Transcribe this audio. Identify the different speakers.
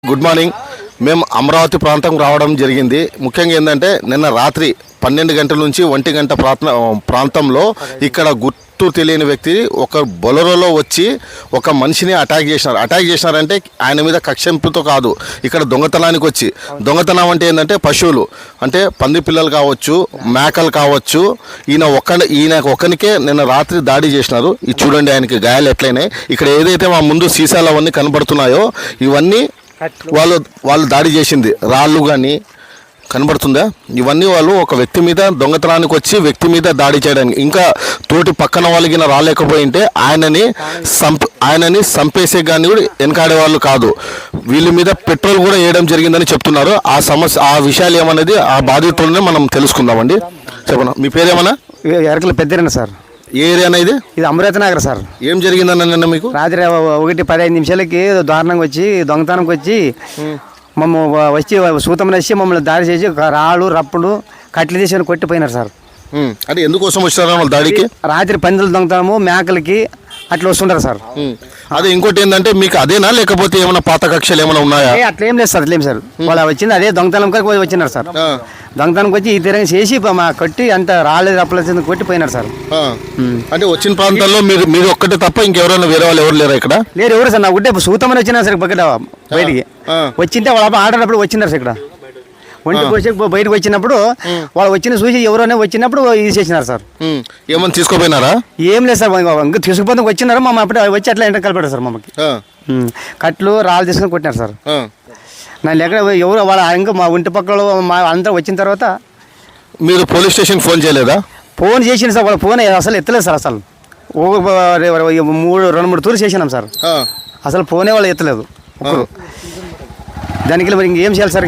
Speaker 1: Good morning. మేము అమరావతి ప్రాంతం రావడం జరిగింది. ముఖ్యంగా ఏంటంటే నిన్న రాత్రి 12 గంటల నుంచి 1 గంట ప్రాంతంలో ఇక్కడ గుర్తు తెలియని వ్యక్తి ఒక బొలరోలో వచ్చి ఒక మనిషిని అటాక్ చేసినారంటే ఆయన మీద కక్షంపుతో కాదు, ఇక్కడ దొంగతనం అంటే ఏంటంటే పశువులు అంటే పంది పిల్లలు కావచ్చు, మేకలు కావచ్చు. ఈయన ఒక్కనికే నిన్న రాత్రి దాడి చేసినారు. ఇది చూడండి, ఆయనకి గాయాలు ఎట్లయినాయి. ఇక్కడ ఏదైతే మా ముందు సీసాలు అవన్నీ కనబడుతున్నాయో ఇవన్నీ వాళ్ళు దాడి చేసింది. రాళ్ళు కానీ కనబడుతుందా, ఇవన్నీ వాళ్ళు ఒక వ్యక్తి మీద దొంగతనానికి వచ్చి వ్యక్తి మీద దాడి చేయడానికి, ఇంకా తోటి పక్కన వాళ్ళకి రాలేకపోయింటే ఆయనని చంపేసే కానీ కూడా వెనకాడే వాళ్ళు కాదు. వీళ్ళ మీద పెట్రోల్ కూడా వేయడం జరిగిందని చెప్తున్నారు. ఆ విషయాలు ఏమనేది ఆ బాధితులనే మనం తెలుసుకుందామండి. చెప్పనా, మీ పేరేమన్నా?
Speaker 2: ఎరకల పెద్దరేనా సార్.
Speaker 1: ఏ ఏరియా అనేది?
Speaker 2: ఇది అమరావతి నగర్ సార్.
Speaker 1: ఏం జరిగిందన్న మీకు?
Speaker 2: రాత్రి 1:15 నిమిషాలకి దారుణంగా వచ్చి దొంగతనంకి వచ్చి వచ్చి సూతం వేసి మమ్మల్ని దాడి చేసి రాళ్ళు రప్పులు కట్లు తీసుకొని కొట్టిపోయినారు సార్.
Speaker 1: అంటే ఎందుకోసం వచ్చారా వాళ్ళు దాడికి?
Speaker 2: రాత్రి పందులు దొంగతనము, మేకలకి అట్లా వస్తుంటారు సార్.
Speaker 1: అదే ఇంకోటి ఏంటంటే మీకు అదేనా లేకపోతే ఏమైనా పాత కక్షలు ఏమైనా ఉన్నాయా?
Speaker 2: అట్లా ఏం లేదు సార్, అట్లేం సార్. వాళ్ళు వచ్చింది అదే దొంగతనం వచ్చినారు సార్. దొంగతనంకి వచ్చి ఈ తీరంగా చేసి కొట్టి అంత రాళ్ళు రప్పులు కొట్టిపోయినారు సార్.
Speaker 1: అంటే వచ్చిన ప్రాంతాల్లో మీరు ఒక్కటే తప్ప ఇంకెవరైనా వేరే వాళ్ళు ఎవరు లేరా ఇక్కడ?
Speaker 2: లేరు, ఎవరు సార్. నా గుడ్డే సూతమని వచ్చినారు సార్ బయటికి వచ్చింటే వాళ్ళు ఆడేటప్పుడు వచ్చినారు సార్. ఇక్కడ ఒంటికి వచ్చి బయటకు వచ్చినప్పుడు వాళ్ళు వచ్చిన చూసి ఎవరైనా వచ్చినప్పుడు ఇది చేసినారు సార్.
Speaker 1: ఏమన్నా తీసుకోపోయినారా? ఏం
Speaker 2: లేదు సార్, ఇంకా తీసుకుపోతే వచ్చినారు. మా అప్పుడు వచ్చి అట్లా ఎంటర్ కలిపాడు సార్. మమ్మకి కట్లు రాళ్ళు తీసుకొని కొట్టినారు సార్. నన్ను ఎక్కడ ఎవరు వాళ్ళ ఇంకా మా ఒంటి పక్కల అందరూ వచ్చిన తర్వాత
Speaker 1: మీరు పోలీస్ స్టేషన్ ఫోన్ చేయలేదా?
Speaker 2: ఫోన్ చేసిన సార్, వాళ్ళ ఫోన్ అసలు ఎత్తలేదు సార్. అసలు 2-3 తూర్లు చేసినాం సార్. అసలు ఫోనే వాళ్ళు ఎత్తలేదు. దానికి మరి ఇంకేం చేయాలి సార్?